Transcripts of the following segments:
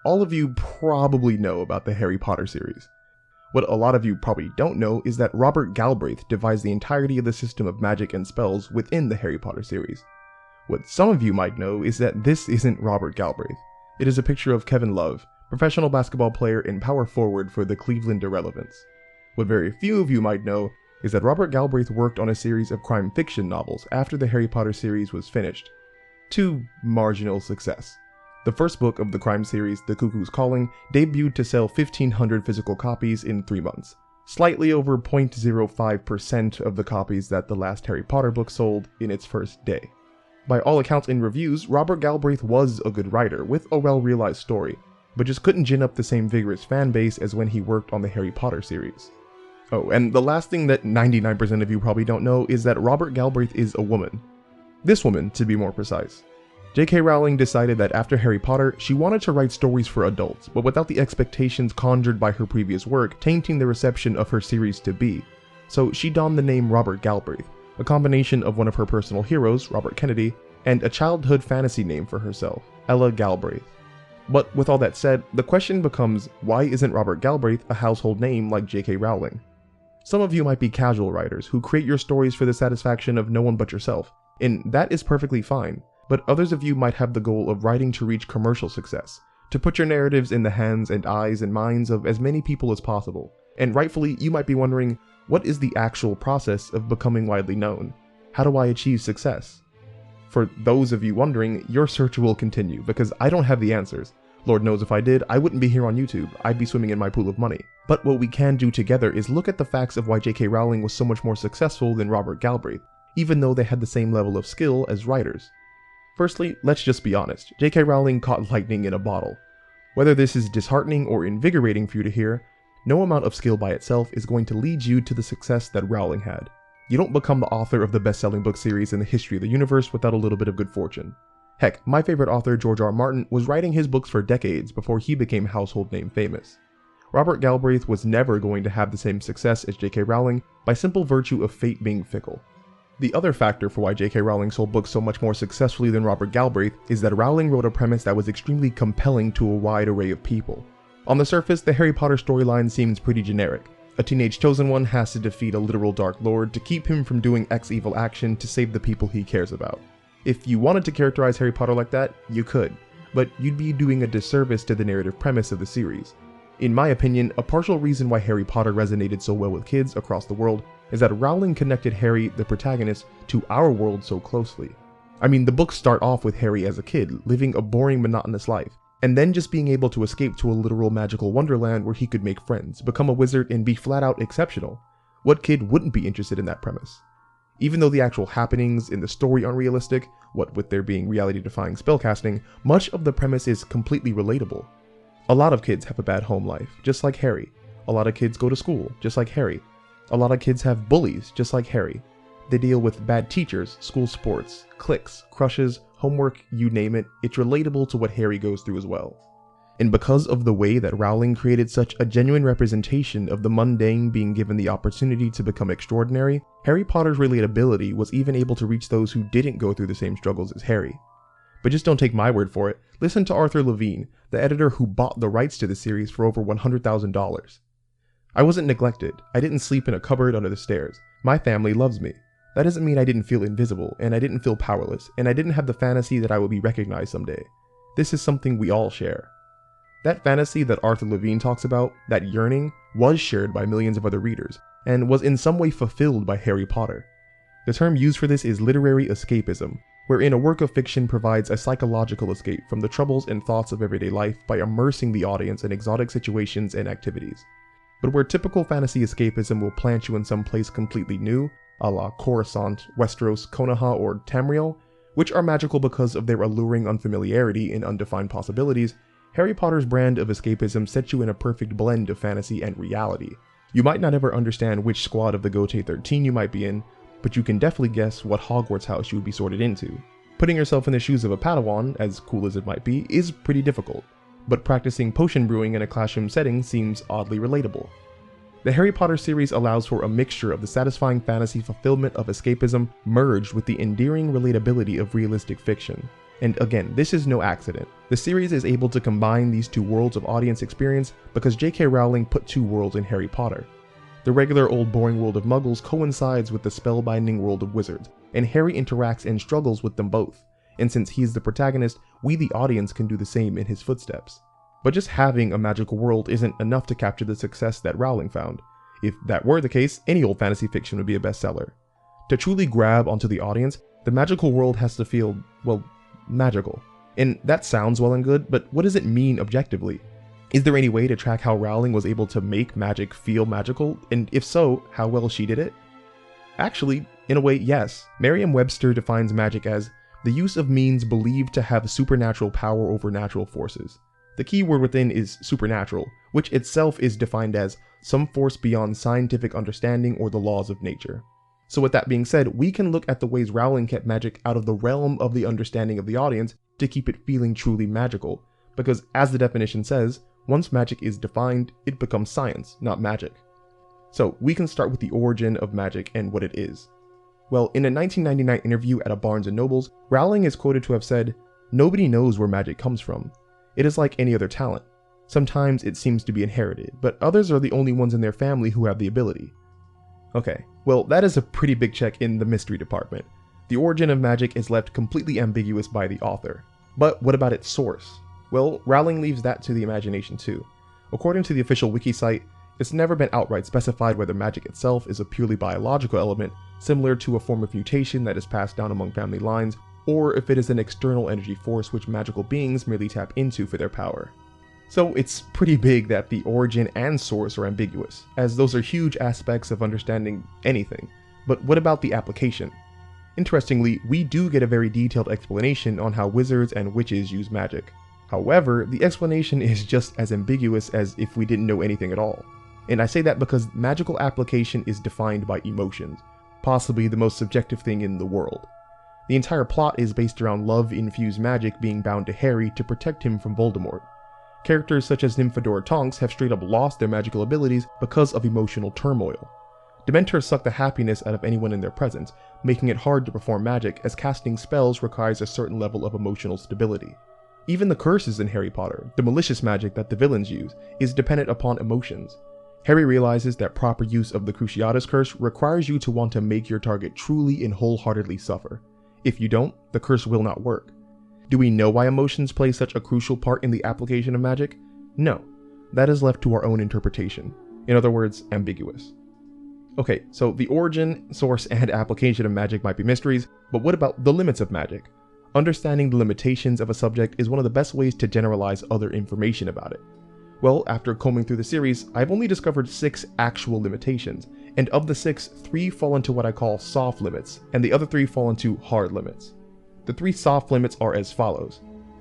all of you probably know about the Harry Potter series. What a lot of you probably don't know is that Robert Galbraith devised the entirety of the system of magic and spells within the Harry Potter series. What some of you might know is that this isn't Robert Galbraith. It is a picture of Kevin Love, professional basketball player and power forward for the Cleveland Irrelevants. What very few of you might know is that Robert Galbraith worked on a series of crime fiction novels after the Harry Potter series was finished, to marginal success. The first book of the crime series, The Cuckoo's Calling, debuted to sell 1,500 physical copies in 3 months, slightly over 0.05% of the copies that the last Harry Potter book sold in its first day. By all accounts and reviews, Robert Galbraith was a good writer with a well-realized story, but just couldn't gin up the same vigorous fan base as when he worked on the Harry Potter series. Oh, and the last thing that 99% of you probably don't know is that Robert Galbraith is a woman. This woman, to be more precise. J.K. Rowling decided that after Harry Potter, she wanted to write stories for adults, but without the expectations conjured by her previous work tainting the reception of her series to be. So she donned the name Robert Galbraith, a combination of one of her personal heroes, Robert Kennedy, and a childhood fantasy name for herself, Ella Galbraith. But with all that said, the question becomes, why isn't Robert Galbraith a household name like J.K. Rowling? Some of you might be casual writers who create your stories for the satisfaction of no one but yourself, and that is perfectly fine. But others of you might have the goal of writing to reach commercial success, to put your narratives in the hands and eyes and minds of as many people as possible. And rightfully, you might be wondering, what is the actual process of becoming widely known? How do I achieve success? For those of you wondering, your search will continue, because I don't have the answers. Lord knows if I did, I wouldn't be here on YouTube, I'd be swimming in my pool of money. But what we can do together is look at the facts of why J.K. Rowling was so much more successful than Robert Galbraith, even though they had the same level of skill as writers. Firstly, let's just be honest, J.K. Rowling caught lightning in a bottle. Whether this is disheartening or invigorating for you to hear, no amount of skill by itself is going to lead you to the success that Rowling had. You don't become the author of the best-selling book series in the history of the universe without a little bit of good fortune. Heck, my favorite author, George R. Martin, was writing his books for decades before he became household name famous. Robert Galbraith was never going to have the same success as J.K. Rowling by simple virtue of fate being fickle. The other factor for why J.K. Rowling sold books so much more successfully than Robert Galbraith is that Rowling wrote a premise that was extremely compelling to a wide array of people. On the surface, the Harry Potter storyline seems pretty generic. A teenage chosen one has to defeat a literal Dark Lord to keep him from doing X evil action to save the people he cares about. If you wanted to characterize Harry Potter like that, you could, but you'd be doing a disservice to the narrative premise of the series. In my opinion, a partial reason why Harry Potter resonated so well with kids across the world is that Rowling connected Harry, the protagonist, to our world so closely. I mean, the books start off with Harry as a kid, living a boring, monotonous life, and then just being able to escape to a literal magical wonderland where he could make friends, become a wizard, and be flat out exceptional. What kid wouldn't be interested in that premise? Even though the actual happenings in the story aren't realistic, what with there being reality-defying spellcasting, much of the premise is completely relatable. A lot of kids have a bad home life, just like Harry. A lot of kids go to school, just like Harry. A lot of kids have bullies, just like Harry. They deal with bad teachers, school sports, cliques, crushes, homework, you name it. It's relatable to what Harry goes through as well. And because of the way that Rowling created such a genuine representation of the mundane being given the opportunity to become extraordinary, Harry Potter's relatability was even able to reach those who didn't go through the same struggles as Harry. But just don't take my word for it, listen to Arthur Levine, the editor who bought the rights to the series for over $100,000. I wasn't neglected, I didn't sleep in a cupboard under the stairs. My family loves me. That doesn't mean I didn't feel invisible, and I didn't feel powerless, and I didn't have the fantasy that I would be recognized someday. This is something we all share. That fantasy that Arthur Levine talks about, that yearning, was shared by millions of other readers, and was in some way fulfilled by Harry Potter. The term used for this is literary escapism, wherein a work of fiction provides a psychological escape from the troubles and thoughts of everyday life by immersing the audience in exotic situations and activities. But where typical fantasy escapism will plant you in some place completely new, a la Coruscant, Westeros, Konoha, or Tamriel, which are magical because of their alluring unfamiliarity and undefined possibilities, Harry Potter's brand of escapism sets you in a perfect blend of fantasy and reality. You might not ever understand which squad of the Gote 13 you might be in, but you can definitely guess what Hogwarts house you would be sorted into. Putting yourself in the shoes of a Padawan, as cool as it might be, is pretty difficult, but practicing potion brewing in a classroom setting seems oddly relatable. The Harry Potter series allows for a mixture of the satisfying fantasy fulfillment of escapism merged with the endearing relatability of realistic fiction. And again, this is no accident. The series is able to combine these two worlds of audience experience because J.K. Rowling put two worlds in Harry Potter. The regular old boring world of muggles coincides with the spellbinding world of wizards, and Harry interacts and struggles with them both. And since he's the protagonist, we the audience can do the same in his footsteps. But just having a magical world isn't enough to capture the success that Rowling found. If that were the case, any old fantasy fiction would be a bestseller. To truly grab onto the audience, the magical world has to feel, well, magical. And that sounds well and good, but what does it mean objectively? Is there any way to track how Rowling was able to make magic feel magical, and if so, how well she did it? Actually, in a way, yes. Merriam-Webster defines magic as the use of means believed to have supernatural power over natural forces. The key word within is supernatural, which itself is defined as some force beyond scientific understanding or the laws of nature. So with that being said, we can look at the ways Rowling kept magic out of the realm of the understanding of the audience to keep it feeling truly magical, because as the definition says, once magic is defined, it becomes science, not magic. So we can start with the origin of magic and what it is. Well, in a 1999 interview at a Barnes & Noble's, Rowling is quoted to have said, "Nobody knows where magic comes from. It is like any other talent. Sometimes it seems to be inherited, but others are the only ones in their family who have the ability." Okay, well that is a pretty big check in the mystery department. The origin of magic is left completely ambiguous by the author. But what about its source? Well, Rowling leaves that to the imagination too. According to the official wiki site, it's never been outright specified whether magic itself is a purely biological element, similar to a form of mutation that is passed down among family lines, or if it is an external energy force which magical beings merely tap into for their power. So it's pretty big that the origin and source are ambiguous, as those are huge aspects of understanding anything. But what about the application? Interestingly, we do get a very detailed explanation on how wizards and witches use magic. However, the explanation is just as ambiguous as if we didn't know anything at all. And I say that because magical application is defined by emotions, possibly the most subjective thing in the world. The entire plot is based around love-infused magic being bound to Harry to protect him from Voldemort. Characters such as Nymphadora Tonks have straight up lost their magical abilities because of emotional turmoil. Dementors suck the happiness out of anyone in their presence, making it hard to perform magic as casting spells requires a certain level of emotional stability. Even the curses in Harry Potter, the malicious magic that the villains use, is dependent upon emotions. Harry realizes that proper use of the Cruciatus curse requires you to want to make your target truly and wholeheartedly suffer. If you don't, the curse will not work. Do we know why emotions play such a crucial part in the application of magic? No. That is left to our own interpretation. In other words, ambiguous. Okay, so the origin, source, and application of magic might be mysteries, but what about the limits of magic? Understanding the limitations of a subject is one of the best ways to generalize other information about it. Well, after combing through the series, I've only discovered 6 actual limitations, and of the 6, 3 fall into what I call soft limits, and the other 3 fall into hard limits. The 3 soft limits are as follows.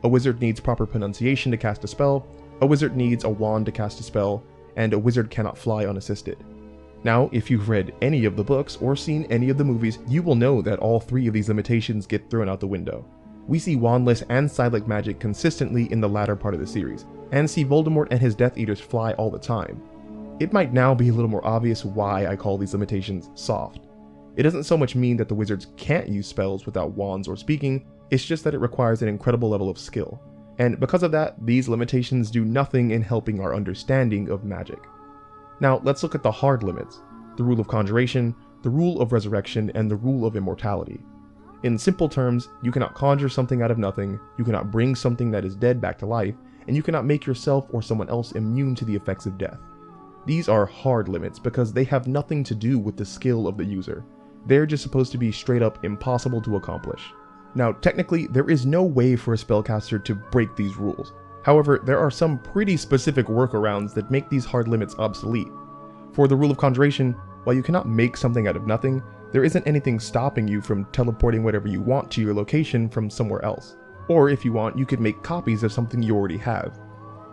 A wizard needs proper pronunciation to cast a spell, a wizard needs a wand to cast a spell, and a wizard cannot fly unassisted. Now, if you've read any of the books or seen any of the movies, you will know that all 3 of these limitations get thrown out the window. We see wandless and psychic magic consistently in the latter part of the series, and see Voldemort and his Death Eaters fly all the time. It might now be a little more obvious why I call these limitations soft. It doesn't so much mean that the wizards can't use spells without wands or speaking, it's just that it requires an incredible level of skill. And because of that, these limitations do nothing in helping our understanding of magic. Now let's look at the hard limits, the rule of conjuration, the rule of resurrection, and the rule of immortality. In simple terms, you cannot conjure something out of nothing, you cannot bring something that is dead back to life, and you cannot make yourself or someone else immune to the effects of death. These are hard limits because they have nothing to do with the skill of the user. They're just supposed to be straight up impossible to accomplish. Now, technically, there is no way for a spellcaster to break these rules. However, there are some pretty specific workarounds that make these hard limits obsolete. For the rule of conjuration, while you cannot make something out of nothing, there isn't anything stopping you from teleporting whatever you want to your location from somewhere else. Or if you want, you could make copies of something you already have.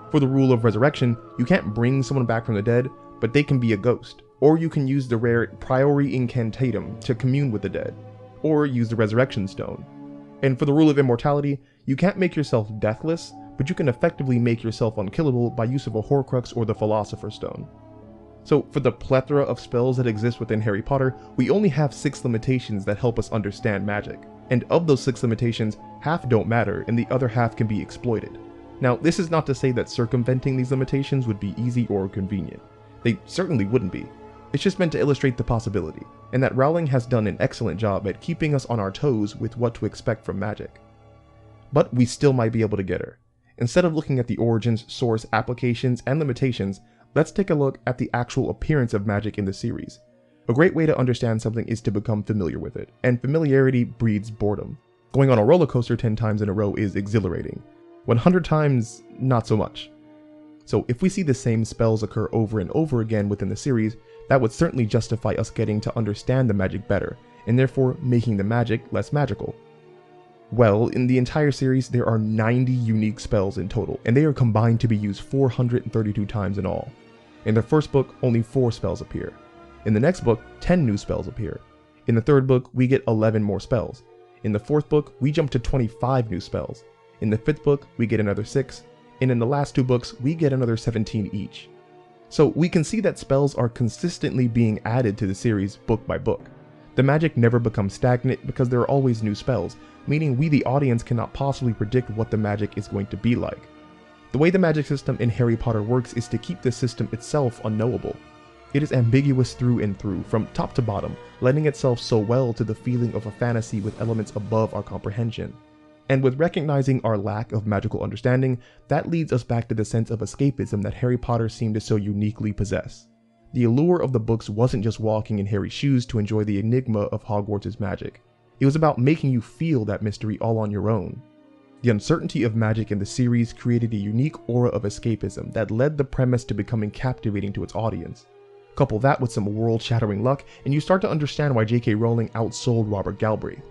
For the rule of resurrection, you can't bring someone back from the dead, but they can be a ghost. Or you can use the rare Priori Incantatem to commune with the dead. Or use the Resurrection Stone. And for the rule of immortality, you can't make yourself deathless, but you can effectively make yourself unkillable by use of a Horcrux or the Philosopher's Stone. So for the plethora of spells that exist within Harry Potter, we only have 6 limitations that help us understand magic. And of those 6 limitations, half don't matter and the other half can be exploited. Now, this is not to say that circumventing these limitations would be easy or convenient. They certainly wouldn't be. It's just meant to illustrate the possibility, and that Rowling has done an excellent job at keeping us on our toes with what to expect from magic. But we still might be able to get her. Instead of looking at the origins, source, applications, and limitations, let's take a look at the actual appearance of magic in the series. A great way to understand something is to become familiar with it, and familiarity breeds boredom. Going on a roller coaster 10 times in a row is exhilarating. 100 times, not so much. So if we see the same spells occur over and over again within the series, that would certainly justify us getting to understand the magic better, and therefore making the magic less magical. Well, in the entire series, there are 90 unique spells in total, and they are combined to be used 432 times in all. In the first book, only 4 spells appear. In the next book, 10 new spells appear. In the third book, we get 11 more spells. In the fourth book, we jump to 25 new spells. In the fifth book, we get another 6, and in the last 2 books, we get another 17 each. So we can see that spells are consistently being added to the series book by book. The magic never becomes stagnant because there are always new spells, meaning we the audience cannot possibly predict what the magic is going to be like. The way the magic system in Harry Potter works is to keep the system itself unknowable. It is ambiguous through and through, from top to bottom, lending itself so well to the feeling of a fantasy with elements above our comprehension. And with recognizing our lack of magical understanding, that leads us back to the sense of escapism that Harry Potter seemed to so uniquely possess. The allure of the books wasn't just walking in Harry's shoes to enjoy the enigma of Hogwarts' magic. It was about making you feel that mystery all on your own. The uncertainty of magic in the series created a unique aura of escapism that led the premise to becoming captivating to its audience. Couple that with some world-shattering luck, and you start to understand why J.K. Rowling outsold Robert Galbraith.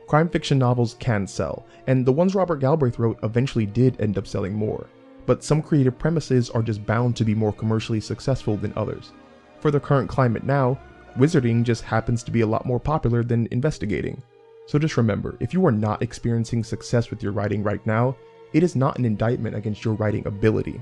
Crime fiction novels can sell, and the ones Robert Galbraith wrote eventually did end up selling more, but some creative premises are just bound to be more commercially successful than others. For the current climate now, wizarding just happens to be a lot more popular than investigating. So just remember, if you are not experiencing success with your writing right now, it is not an indictment against your writing ability.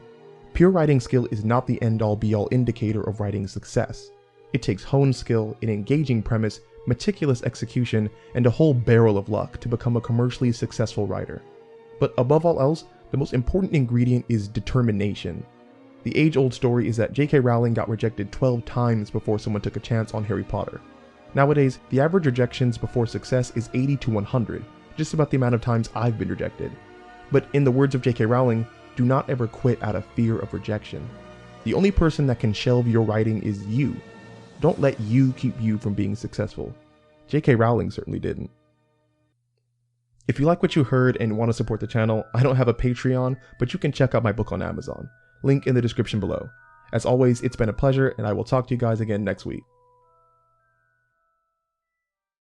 Pure writing skill is not the end-all be-all indicator of writing success. It takes honed skill, an engaging premise, meticulous execution, and a whole barrel of luck to become a commercially successful writer. But above all else, the most important ingredient is determination. The age-old story is that J.K. Rowling got rejected 12 times before someone took a chance on Harry Potter. Nowadays, the average rejections before success is 80 to 100, just about the amount of times I've been rejected. But in the words of J.K. Rowling, do not ever quit out of fear of rejection. The only person that can shelve your writing is you. Don't let you keep you from being successful. J.K. Rowling certainly didn't. If you like what you heard and want to support the channel, I don't have a Patreon, but you can check out my book on Amazon. Link in the description below. As always, it's been a pleasure, and I will talk to you guys again next week.